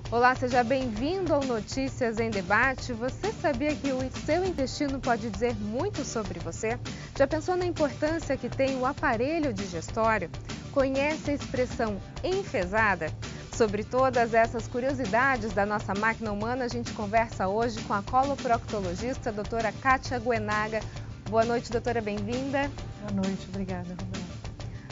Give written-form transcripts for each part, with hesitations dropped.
Olá, seja bem-vindo ao Notícias em Debate. Você sabia que o seu intestino pode dizer muito sobre você? Já pensou na importância que tem o aparelho digestório? Conhece a expressão enfesada? Sobre todas essas curiosidades da nossa máquina humana, a gente conversa hoje com a coloproctologista, doutora Kátia Guenaga. Boa noite, doutora, bem-vinda. Boa noite, obrigada, Roberto.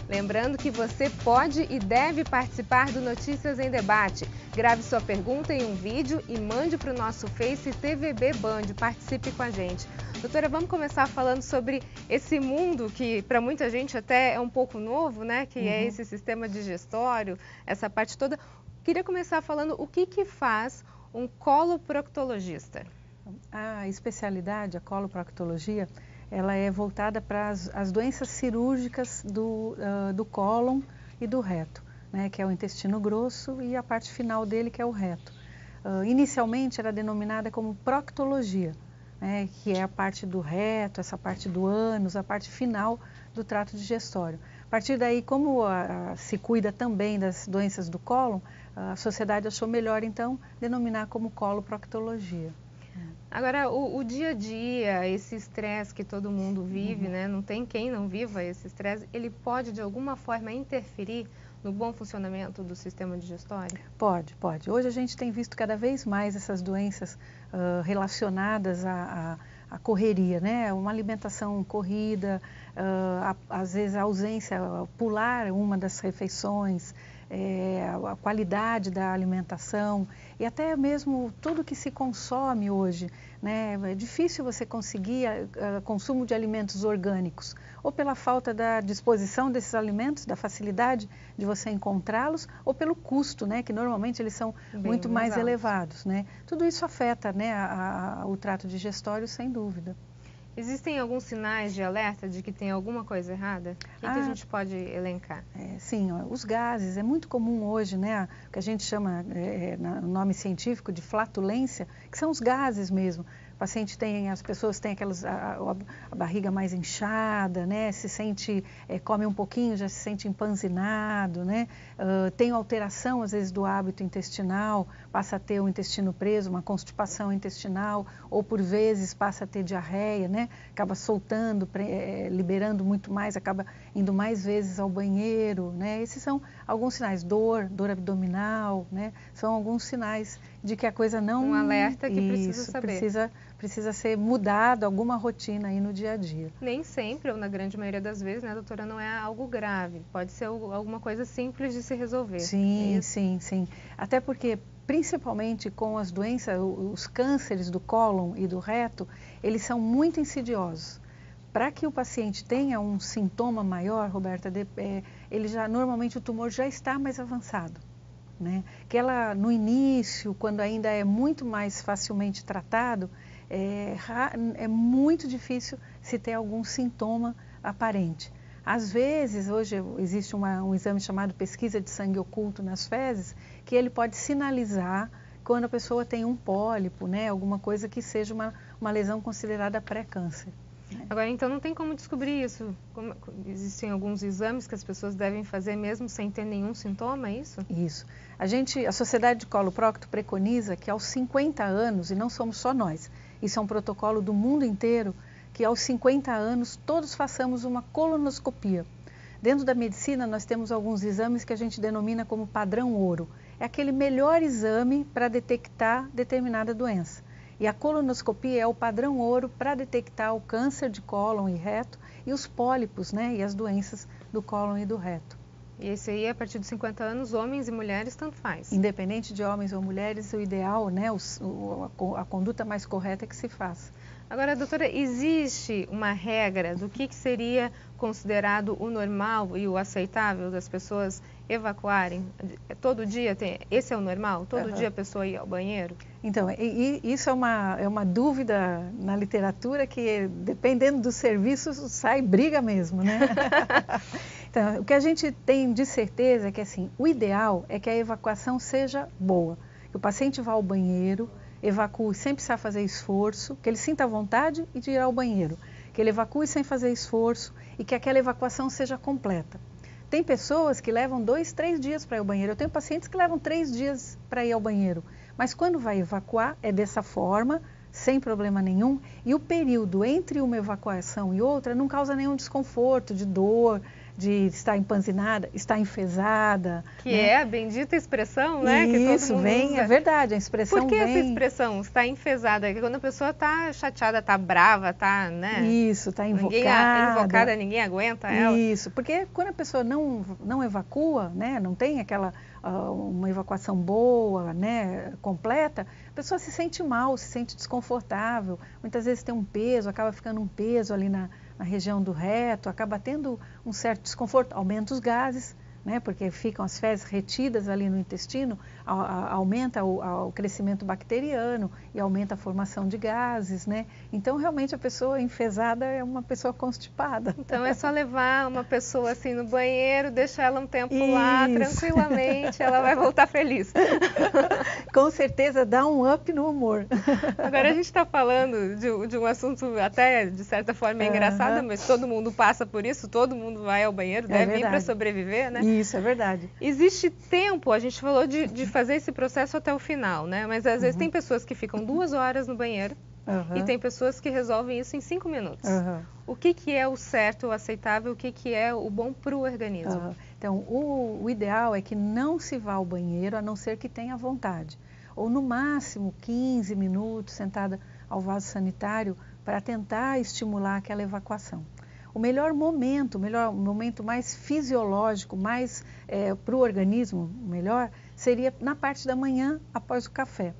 Lembrando que você pode e deve participar do Notícias em Debate. Grave sua pergunta em um vídeo e mande para o nosso Face TVB Band. Participe com a gente. Doutora, vamos começar falando sobre esse mundo que para muita gente até é um pouco novo, né? Que é esse sistema digestório, essa parte toda. Queria começar falando o que faz um coloproctologista. A especialidade, a coloproctologia, ela é voltada para as doenças cirúrgicas do cólon e do reto, né, que é o intestino grosso e a parte final dele, que é o reto. Inicialmente era denominada como proctologia, né, que é a parte do reto, essa parte do ânus, a parte final do trato digestório. A partir daí, como se cuida também das doenças do cólon, a sociedade achou melhor, então, denominar como coloproctologia. Agora, o dia a dia, esse estresse que todo mundo vive, né? Não tem quem não viva esse estresse, ele pode de alguma forma interferir no bom funcionamento do sistema digestório? Pode. Hoje a gente tem visto cada vez mais essas doenças relacionadas à correria, né? Uma alimentação corrida, às vezes a ausência, pular uma das refeições, a qualidade da alimentação e até mesmo tudo que se consome hoje, né? É difícil você conseguir consumo de alimentos orgânicos, ou pela falta da disposição desses alimentos, da facilidade de você encontrá-los, ou pelo custo, né? Que normalmente eles são muito mais elevados, né? Tudo isso afeta, né, o trato digestório, sem dúvida. Existem alguns sinais de alerta de que tem alguma coisa errada? O que a gente pode elencar? Sim, os gases. É muito comum hoje, né, o que a gente chama, no nome científico, de flatulência, que são os gases mesmo. O paciente tem, as pessoas têm a barriga mais inchada, né, se sente, come um pouquinho, já se sente empanzinado, né, tem alteração, às vezes, do hábito intestinal, passa a ter o intestino preso, uma constipação intestinal, ou por vezes passa a ter diarreia, né, acaba soltando, liberando muito mais, acaba indo mais vezes ao banheiro, né, esses são alguns sinais, dor abdominal, né, são alguns sinais de que a coisa não... Um alerta que precisa saber. Precisa ser mudado, alguma rotina aí no dia a dia. Nem sempre, ou na grande maioria das vezes, né, doutora, não é algo grave. Pode ser alguma coisa simples de se resolver. Sim. Até porque, principalmente com as doenças, os cânceres do cólon e do reto, eles são muito insidiosos. Para que o paciente tenha um sintoma maior, Roberta, normalmente o tumor já está mais avançado, né? Que no início, quando ainda é muito mais facilmente tratado, é muito difícil se ter algum sintoma aparente. Às vezes, hoje existe um exame chamado pesquisa de sangue oculto nas fezes, que ele pode sinalizar quando a pessoa tem um pólipo, né? Alguma coisa que seja uma lesão considerada pré-câncer. Agora, então, não tem como descobrir isso? Existem alguns exames que as pessoas devem fazer mesmo sem ter nenhum sintoma, é isso? Isso. A Sociedade de Coloprocto preconiza que aos 50 anos, e não somos só nós, isso é um protocolo do mundo inteiro, que aos 50 anos todos façamos uma colonoscopia. Dentro da medicina, nós temos alguns exames que a gente denomina como padrão ouro. É aquele melhor exame para detectar determinada doença. E a colonoscopia é o padrão ouro para detectar o câncer de cólon e reto e os pólipos, né, e as doenças do cólon e do reto. E esse aí, a partir dos 50 anos, homens e mulheres, tanto faz? Independente de homens ou mulheres, o ideal, né, a conduta mais correta é que se faça. Agora, doutora, existe uma regra do que seria considerado o normal e o aceitável das pessoas evacuarem? Todo dia esse é o normal? Todo dia a pessoa ir ao banheiro? Então, isso é uma dúvida na literatura que, dependendo dos serviços, sai briga mesmo, né? Então, o que a gente tem de certeza é que, assim, o ideal é que a evacuação seja boa. Que o paciente vá ao banheiro, evacue sem precisar fazer esforço, que ele sinta a vontade de ir ao banheiro, que ele evacue sem fazer esforço e que aquela evacuação seja completa. Tem pessoas que levam 2, 3 dias para ir ao banheiro. Eu tenho pacientes que levam 3 dias para ir ao banheiro. Mas quando vai evacuar, é dessa forma, sem problema nenhum. E o período entre uma evacuação e outra não causa nenhum desconforto, de dor, de estar empanzinada, estar enfesada. Que né? é a bendita expressão, né? Que Isso, todo mundo vem, usa. é verdade, a expressão Por que vem... essa expressão, está enfesada? É quando a pessoa está chateada, está brava, está, né? Isso, está invocada. Invocada, ninguém aguenta ela. Isso, porque quando a pessoa não evacua, né, não tem aquela uma evacuação boa, né, completa, a pessoa se sente mal, se sente desconfortável. Muitas vezes tem um peso, acaba ficando um peso ali na região do reto, acaba tendo um certo desconforto, aumenta os gases, né, porque ficam as fezes retidas ali no intestino, aumenta o crescimento bacteriano e aumenta a formação de gases, né? Então, realmente, a pessoa enfesada é uma pessoa constipada. Então, é só levar uma pessoa assim no banheiro, deixar ela um tempo lá, tranquilamente, ela vai voltar feliz. Com certeza dá um up no humor. Agora, a gente está falando de um assunto até, de certa forma, engraçado, mas todo mundo passa por isso, todo mundo vai ao banheiro, deve ir para sobreviver, né? Isso, é verdade. Existe tempo, a gente falou de fazer esse processo até o final, né? Mas às vezes tem pessoas que ficam 2 horas no banheiro e tem pessoas que resolvem isso em 5 minutos. O que é o certo, o aceitável, o que é o bom para o organismo? Então, o ideal é que não se vá ao banheiro, a não ser que tenha vontade. Ou no máximo 15 minutos sentada ao vaso sanitário para tentar estimular aquela evacuação. O melhor momento mais fisiológico, mais para o organismo, melhor, seria na parte da manhã após o café.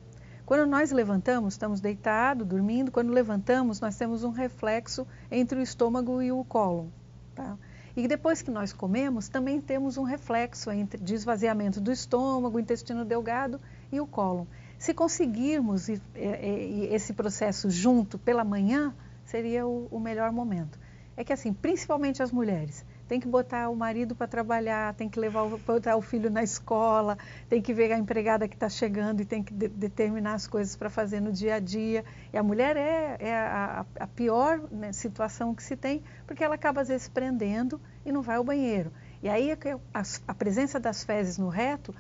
Quando nós levantamos, estamos deitados, dormindo, quando levantamos nós temos um reflexo entre o estômago e o cólon. Tá? E depois que nós comemos, também temos um reflexo de esvaziamento do estômago, intestino delgado e o cólon. Se conseguirmos esse processo junto pela manhã, seria o melhor momento. É que assim, principalmente as mulheres, tem que botar o marido para trabalhar, tem que botar o filho na escola, tem que ver a empregada que está chegando e tem que determinar as coisas para fazer no dia a dia. E a mulher é a pior, né, situação que se tem, porque ela acaba às vezes prendendo e não vai ao banheiro. E aí a presença das fezes no reto,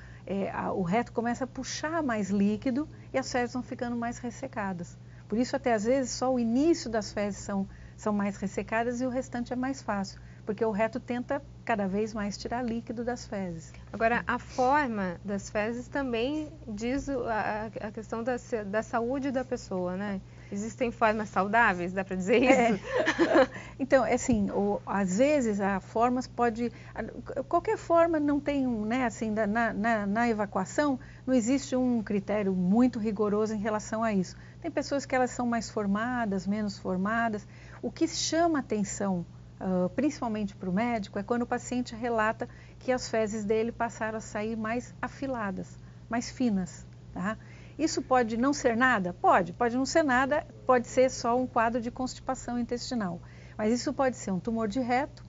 o reto começa a puxar mais líquido e as fezes vão ficando mais ressecadas. Por isso até às vezes só o início das fezes são mais ressecadas e o restante é mais fácil, porque o reto tenta cada vez mais tirar líquido das fezes. Agora, a forma das fezes também diz a questão da saúde da pessoa, né? Existem formas saudáveis, dá para dizer isso? Então, assim, às vezes a formas pode... Qualquer forma não tem né, assim, na evacuação, não existe um critério muito rigoroso em relação a isso. Tem pessoas que elas são mais formadas, menos formadas. O que chama atenção, principalmente para o médico, é quando o paciente relata que as fezes dele passaram a sair mais afiladas, mais finas, tá? Isso pode não ser nada? Pode não ser nada, pode ser só um quadro de constipação intestinal. Mas isso pode ser um tumor de reto,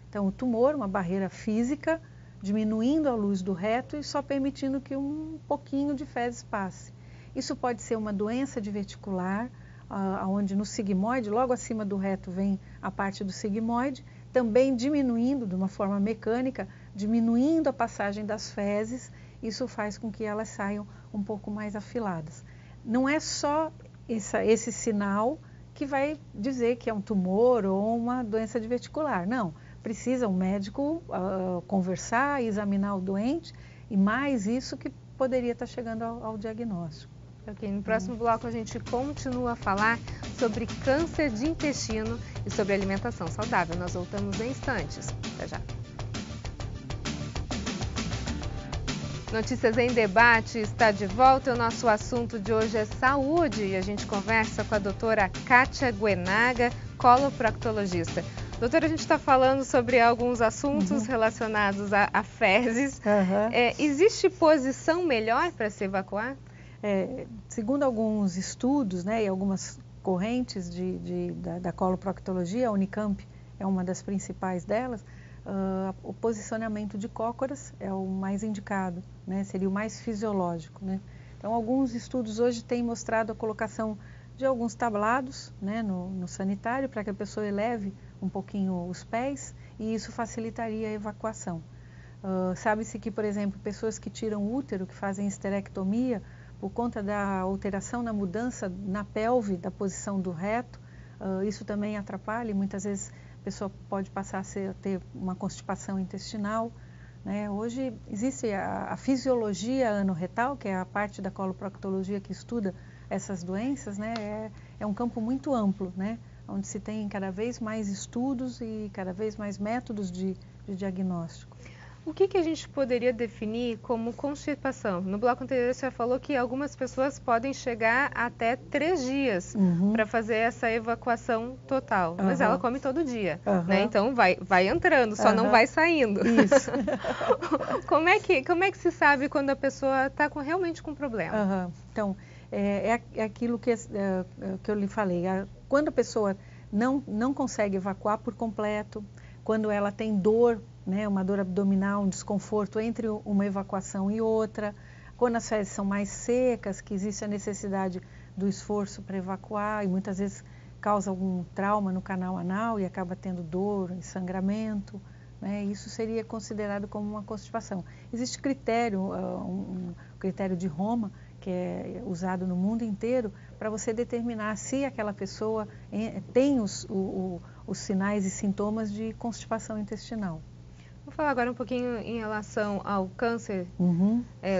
então o tumor, uma barreira física, diminuindo a luz do reto e só permitindo que um pouquinho de fezes passe. Isso pode ser uma doença diverticular, onde no sigmoide, logo acima do reto vem a parte do sigmoide, também diminuindo de uma forma mecânica, diminuindo a passagem das fezes. Isso faz com que elas saiam um pouco mais afiladas. Não é só esse sinal que vai dizer que é um tumor ou uma doença diverticular. Não, precisa um médico conversar e examinar o doente, e mais isso que poderia estar chegando ao diagnóstico. Ok, no próximo bloco a gente continua a falar sobre câncer de intestino e sobre alimentação saudável. Nós voltamos em instantes. Até já. Notícias em Debate está de volta. O nosso assunto de hoje é saúde e a gente conversa com a doutora Kátia Guenaga, coloproctologista. Doutora, a gente está falando sobre alguns assuntos relacionados a fezes. Existe posição melhor para se evacuar? Segundo alguns estudos, né, e algumas correntes da coloproctologia, a Unicamp é uma das principais delas, o posicionamento de cócoras é o mais indicado, né? Seria o mais fisiológico, né? Então, alguns estudos hoje têm mostrado a colocação de alguns tablados, né, no sanitário para que a pessoa eleve um pouquinho os pés e isso facilitaria a evacuação. Sabe-se que, por exemplo, pessoas que tiram útero, que fazem esterectomia, por conta da alteração na mudança na pelve, da posição do reto, isso também atrapalha e muitas vezes a pessoa pode passar a ter uma constipação intestinal. Né? Hoje existe a fisiologia anorretal, que é a parte da coloproctologia que estuda essas doenças, né? É um campo muito amplo, né? Onde se tem cada vez mais estudos e cada vez mais métodos de diagnóstico. O que a gente poderia definir como constipação? No bloco anterior você falou que algumas pessoas podem chegar até 3 dias para fazer essa evacuação total, mas ela come todo dia, né? Então vai entrando, só não vai saindo. Isso. Como é que se sabe quando a pessoa está realmente com problema? Então, é aquilo que eu lhe falei. Quando a pessoa não consegue evacuar por completo, quando ela tem dor, né, uma dor abdominal, um desconforto entre uma evacuação e outra, quando as fezes são mais secas, que existe a necessidade do esforço para evacuar e muitas vezes causa algum trauma no canal anal e acaba tendo dor, sangramento, né, isso seria considerado como uma constipação. Existe critério, um critério de Roma, que é usado no mundo inteiro, para você determinar se aquela pessoa tem os sinais e sintomas de constipação intestinal. Vou falar agora um pouquinho em relação ao câncer,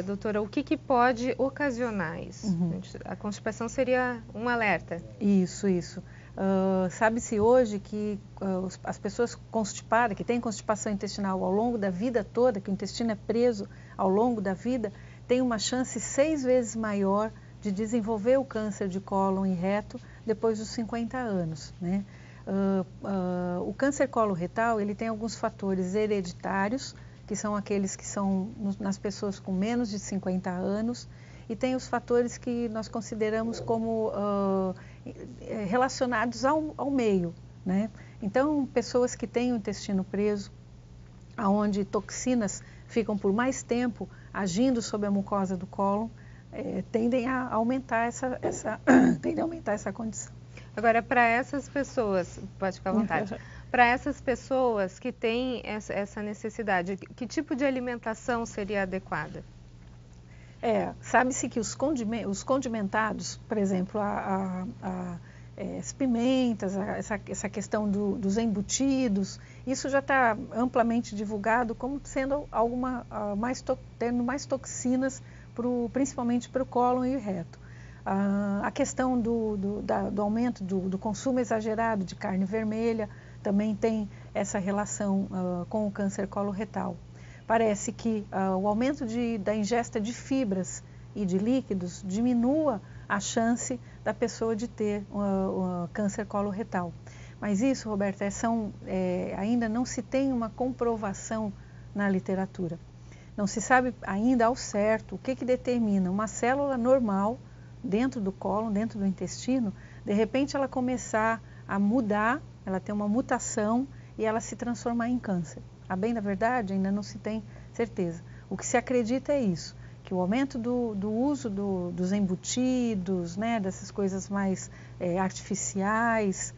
doutora, o que pode ocasionar isso? A constipação seria um alerta. Isso. Sabe-se hoje que as pessoas constipadas, que têm constipação intestinal ao longo da vida toda, que o intestino é preso ao longo da vida, tem uma chance 6 vezes maior de desenvolver o câncer de cólon e reto depois dos 50 anos, né? O câncer coloretal, ele tem alguns fatores hereditários, que são aqueles que são nas pessoas com menos de 50 anos, e tem os fatores que nós consideramos como relacionados ao meio, né? Então, pessoas que têm o intestino preso, onde toxinas ficam por mais tempo agindo sobre a mucosa do cólon, tendem a aumentar essa condição. Agora, para essas pessoas, pode ficar à vontade, para essas pessoas que têm essa necessidade, que tipo de alimentação seria adequada? Sabe-se que os condimentados, por exemplo, as pimentas, essa questão dos embutidos, isso já está amplamente divulgado como sendo tendo mais toxinas, principalmente para o cólon e o reto. A questão do aumento do consumo exagerado de carne vermelha também tem essa relação com o câncer coloretal. Parece que o aumento da ingesta de fibras e de líquidos diminua a chance da pessoa de ter câncer coloretal. Mas isso, Roberta, ainda não se tem uma comprovação na literatura. Não se sabe ainda ao certo o que determina uma célula normal dentro do cólon, dentro do intestino, de repente ela começar a mudar, ela tem uma mutação e ela se transformar em câncer. A bem da verdade, ainda não se tem certeza. O que se acredita é isso, que o aumento do uso dos embutidos, né, dessas coisas mais artificiais,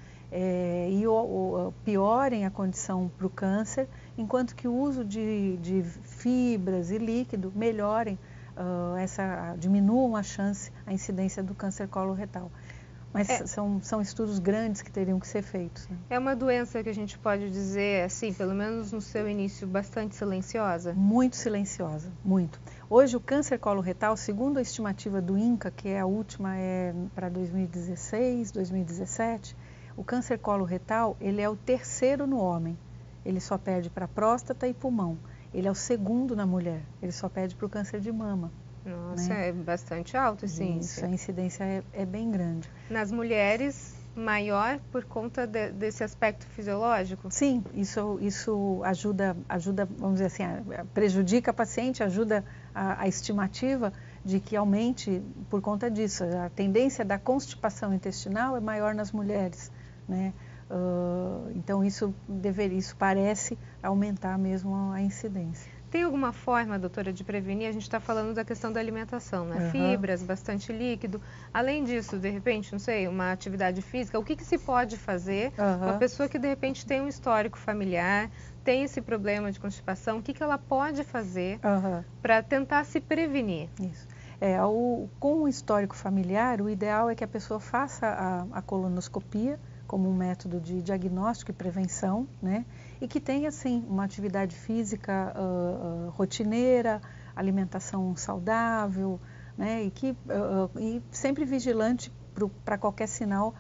piorem a condição para o câncer, enquanto que o uso de fibras e líquido melhorem, diminuam a chance, a incidência do câncer coloretal. Mas são estudos grandes que teriam que ser feitos. Né? É uma doença que a gente pode dizer, assim, pelo menos no seu início, bastante silenciosa? Muito silenciosa, muito. Hoje o câncer coloretal, segundo a estimativa do INCA, que é a última para 2016, 2017, o câncer coloretal, ele é o 3º no homem. Ele só perde para próstata e pulmão. Ele é o 2º na mulher. Ele só perde para o câncer de mama. Nossa, né? É bastante alto esse índice. Isso, a incidência é bem grande. Nas mulheres, maior por conta desse aspecto fisiológico? Sim, isso ajuda, vamos dizer assim, prejudica a paciente, ajuda a estimativa de que aumente por conta disso. A tendência da constipação intestinal é maior nas mulheres, né? Então isso parece aumentar mesmo a incidência. Tem alguma forma, doutora, de prevenir? A gente está falando da questão da alimentação, né? Fibras, bastante líquido. Além disso, de repente, não sei, uma atividade física, o que se pode fazer? Uma pessoa que, de repente, tem um histórico familiar, tem esse problema de constipação, o que ela pode fazer para tentar se prevenir? Isso. Com o histórico familiar, o ideal é que a pessoa faça a colonoscopia como um método de diagnóstico e prevenção, né? E que tenha, sim, uma atividade física rotineira, alimentação saudável, né? E sempre vigilante para qualquer sinal,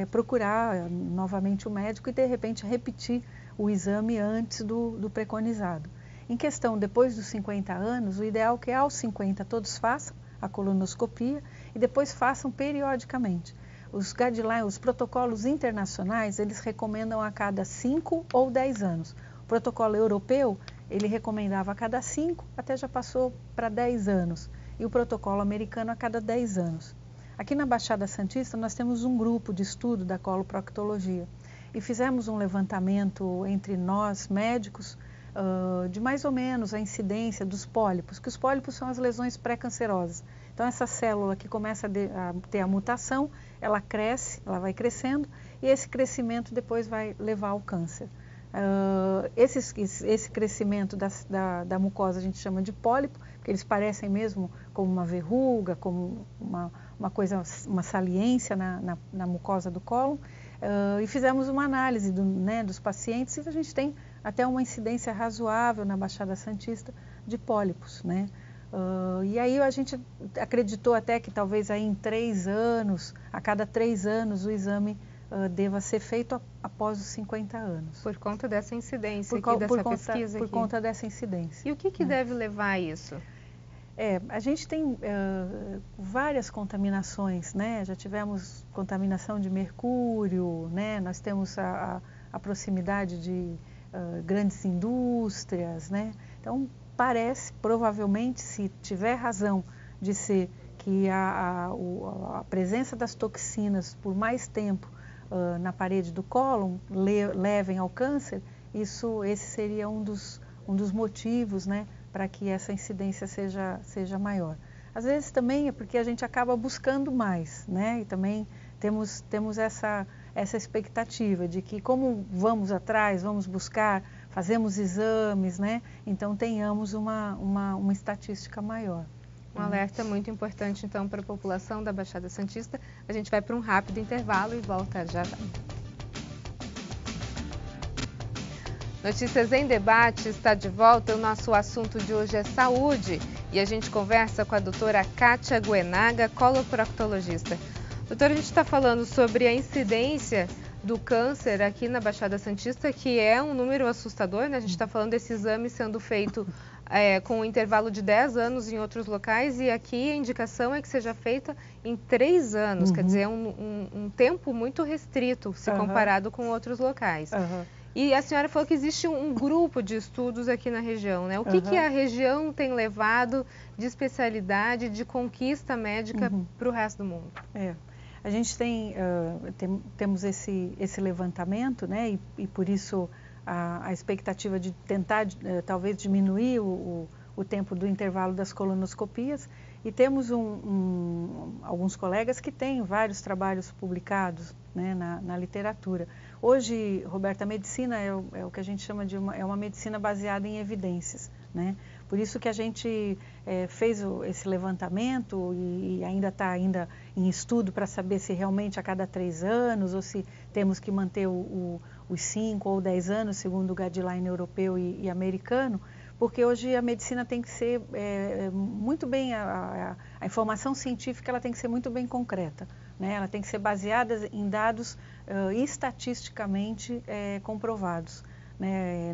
procurar novamente o médico e, de repente, repetir o exame antes do preconizado. Em questão, depois dos 50 anos, o ideal é que aos 50 todos façam a colonoscopia e depois façam periodicamente. Os guidelines, os protocolos internacionais, eles recomendam a cada 5 ou 10 anos. O protocolo europeu, ele recomendava a cada 5, até já passou para 10 anos. E o protocolo americano a cada 10 anos. Aqui na Baixada Santista, nós temos um grupo de estudo da coloproctologia. E fizemos um levantamento entre nós, médicos, de mais ou menos a incidência dos pólipos, que os pólipos são as lesões pré-cancerosas. Então, essa célula que começa a ter a mutação, ela cresce, ela vai crescendo, e esse crescimento depois vai levar ao câncer. Esse crescimento da mucosa a gente chama de pólipo, porque eles parecem mesmo como uma verruga, como uma saliência na mucosa do cólon. E fizemos uma análise dos pacientes e a gente tem até uma incidência razoável na Baixada Santista de pólipos, né? E aí a gente acreditou até que talvez aí em 3 anos, a cada 3 anos o exame deva ser feito após os 50 anos. Por conta dessa incidência dessa pesquisa Por conta dessa incidência. E o que deve levar a isso? A gente tem várias contaminações, né? Já tivemos contaminação de mercúrio, né? Nós temos a proximidade de grandes indústrias, né? Então, provavelmente, se tiver razão de ser que a presença das toxinas por mais tempo na parede do cólon levem ao câncer, esse seria um dos motivos, né, para que essa incidência seja maior. Às vezes também é porque a gente acaba buscando mais, né, e também temos essa expectativa de que como vamos atrás, vamos buscar, fazemos exames, né, então tenhamos uma estatística maior. Um alerta muito importante, então, para a população da Baixada Santista. A gente vai para um rápido intervalo e volta já já. Notícias em Debate está de volta. O nosso assunto de hoje é saúde e a gente conversa com a doutora Kátia Guenaga, coloproctologista. Doutora, a gente está falando sobre a incidência do câncer aqui na Baixada Santista, que é um número assustador, né? A gente está falando desse exame sendo feito com um intervalo de 10 anos em outros locais e aqui a indicação é que seja feita em 3 anos, quer dizer, um tempo muito restrito se comparado com outros locais. E a senhora falou que existe um grupo de estudos aqui na região, né? O que a região tem levado de especialidade, de conquista médica para o resto do mundo? A gente temos esse levantamento, né? E por isso a expectativa de tentar talvez diminuir o tempo do intervalo das colonoscopias. E temos alguns colegas que têm vários trabalhos publicados, né, na literatura. Hoje, Roberta, a medicina é o que a gente chama de uma medicina baseada em evidências, né? Por isso que a gente fez esse levantamento e ainda está em estudo para saber se realmente a cada 3 anos ou se temos que manter os 5 ou 10 anos, segundo o guideline europeu e americano, porque hoje a medicina tem que ser muito bem, a informação científica ela tem que ser muito bem concreta, né? Ela tem que ser baseada em dados estatisticamente comprovados, né?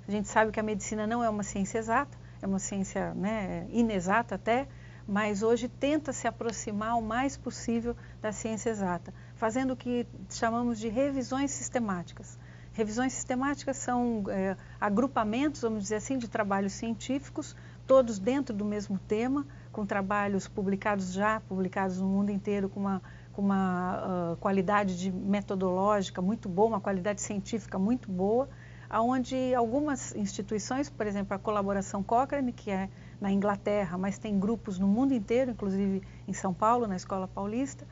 A gente sabe que a medicina não é uma ciência exata, é uma ciência, né, inexata até, mas hoje tenta se aproximar o mais possível da ciência exata, fazendo o que chamamos de revisões sistemáticas. Revisões sistemáticas são agrupamentos, vamos dizer assim, de trabalhos científicos, todos dentro do mesmo tema, com trabalhos publicados no mundo inteiro, com uma qualidade metodológica muito boa, uma qualidade científica muito boa, onde algumas instituições, por exemplo, a Colaboração Cochrane, que é na Inglaterra, mas tem grupos no mundo inteiro, inclusive em São Paulo, na Escola Paulista,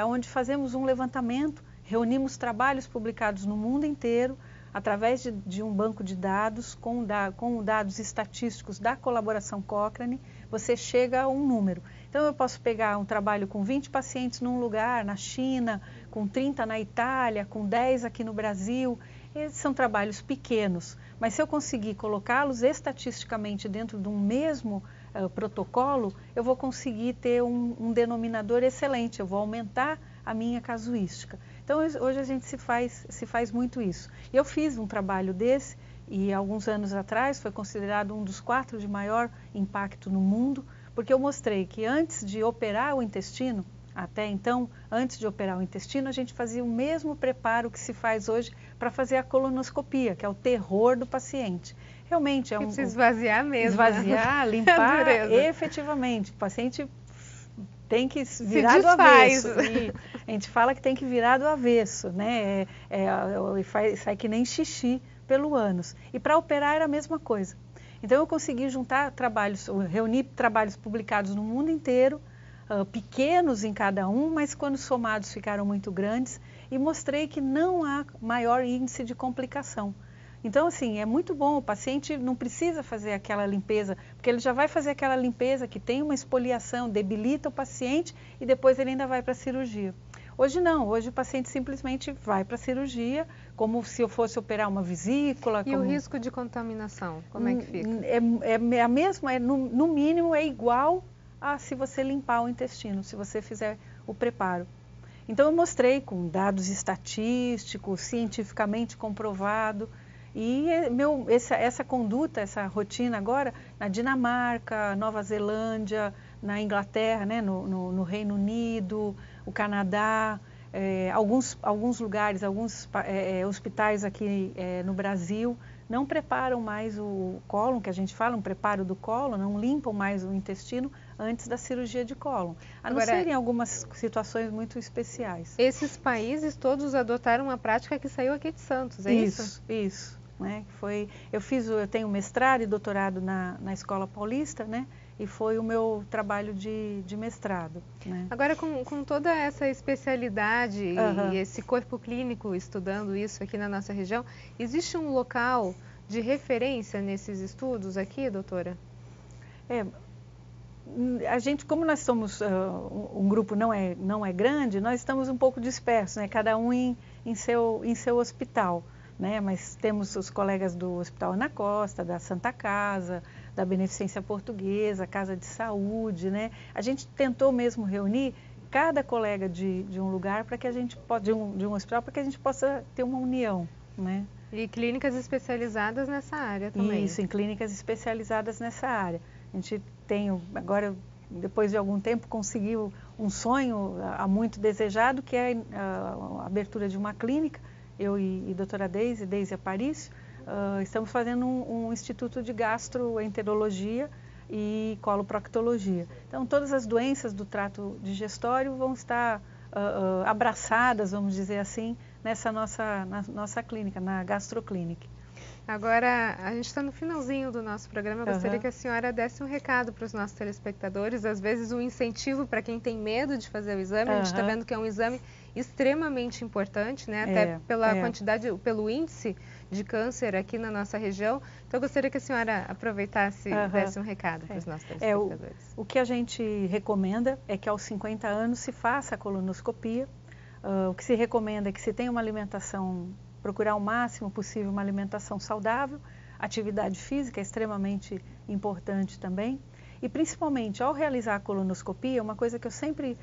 onde fazemos um levantamento, reunimos trabalhos publicados no mundo inteiro, através de um banco de dados, com dados estatísticos da Colaboração Cochrane, você chega a um número. Então, eu posso pegar um trabalho com 20 pacientes num lugar, na China, com 30 na Itália, com 10 aqui no Brasil. Esses são trabalhos pequenos, mas se eu conseguir colocá-los estatisticamente dentro de um mesmo protocolo, eu vou conseguir ter um denominador excelente, eu vou aumentar a minha casuística. Então, hoje a gente se faz muito isso. Eu fiz um trabalho desse e alguns anos atrás foi considerado um dos 4 de maior impacto no mundo, porque eu mostrei que antes de operar o intestino, até então, antes de operar o intestino, a gente fazia o mesmo preparo que se faz hoje para fazer a colonoscopia, que é o terror do paciente. Realmente é precisa esvaziar mesmo. Esvaziar, limpar, efetivamente. O paciente tem que virar do avesso. E a gente fala que tem que virar do avesso, né? Sai que nem xixi pelo ânus. E para operar era a mesma coisa. Então eu consegui reunir trabalhos publicados no mundo inteiro, pequenos em cada um, mas quando somados ficaram muito grandes, e mostrei que não há maior índice de complicação. Então, assim, é muito bom, o paciente não precisa fazer aquela limpeza, porque ele já vai fazer aquela limpeza que tem uma espoliação, debilita o paciente e depois ele ainda vai para a cirurgia. Hoje não, hoje o paciente simplesmente vai para a cirurgia, como se eu fosse operar uma vesícula. E o risco de contaminação, como é que fica? É a mesma, no mínimo é igual a se você limpar o intestino, se você fizer o preparo. Então eu mostrei com dados estatísticos, cientificamente comprovado, e essa conduta, essa rotina agora, na Dinamarca, Nova Zelândia, na Inglaterra, né, no Reino Unido, o Canadá, alguns lugares, alguns hospitais aqui no Brasil, não preparam mais o cólon, que a gente fala, um preparo do cólon, não limpam mais o intestino antes da cirurgia de cólon, a não ser em algumas situações muito especiais. Esses países todos adotaram uma prática que saiu aqui de Santos, é isso? Isso. Né? Eu tenho mestrado e doutorado na Escola Paulista, né? E foi o meu trabalho de mestrado. Né? Agora, com toda essa especialidade e esse corpo clínico estudando isso aqui na nossa região, existe um local de referência nesses estudos aqui, doutora? A gente, como nós somos, um grupo não é grande, nós estamos um pouco dispersos, né? Cada um em seu hospital. Né? Mas temos os colegas do Hospital Ana Costa, da Santa Casa, da Beneficência Portuguesa, Casa de Saúde, né? A gente tentou mesmo reunir cada colega de um lugar para que a gente de um hospital para que a gente possa ter uma união, né? E clínicas especializadas nessa área também. Isso, em clínicas especializadas nessa área. A gente tem agora, depois de algum tempo, conseguiu um sonho há muito desejado, que é a abertura de uma clínica. Eu e a doutora Deise Aparício, estamos fazendo um instituto de gastroenterologia e coloproctologia. Então, todas as doenças do trato digestório vão estar abraçadas, vamos dizer assim, na nossa clínica, na Gastroclinic. Agora, a gente está no finalzinho do nosso programa, eu gostaria que a senhora desse um recado para os nossos telespectadores, às vezes um incentivo para quem tem medo de fazer o exame, a gente está vendo que é um exame extremamente importante, né? Até pela quantidade, pelo índice de câncer aqui na nossa região, então eu gostaria que a senhora aproveitasse e desse um recado para os nossos telespectadores. O que a gente recomenda é que aos 50 anos se faça a colonoscopia, o que se recomenda é que se tenha uma alimentação, procurar o máximo possível uma alimentação saudável, atividade física é extremamente importante também. E principalmente ao realizar a colonoscopia, uma coisa que eu sempre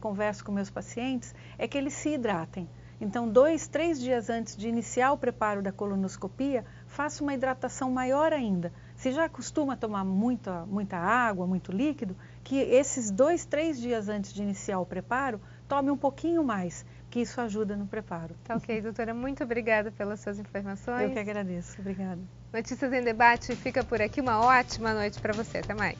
converso com meus pacientes é que eles se hidratem. Então, 2, 3 dias antes de iniciar o preparo da colonoscopia, faça uma hidratação maior ainda. Se já costuma tomar muita água, muito líquido, que esses 2, 3 dias antes de iniciar o preparo, tome um pouquinho mais, que isso ajuda no preparo. Tá ok, doutora, muito obrigada pelas suas informações. Eu que agradeço, obrigada. Notícias em Debate fica por aqui, uma ótima noite para você, até mais.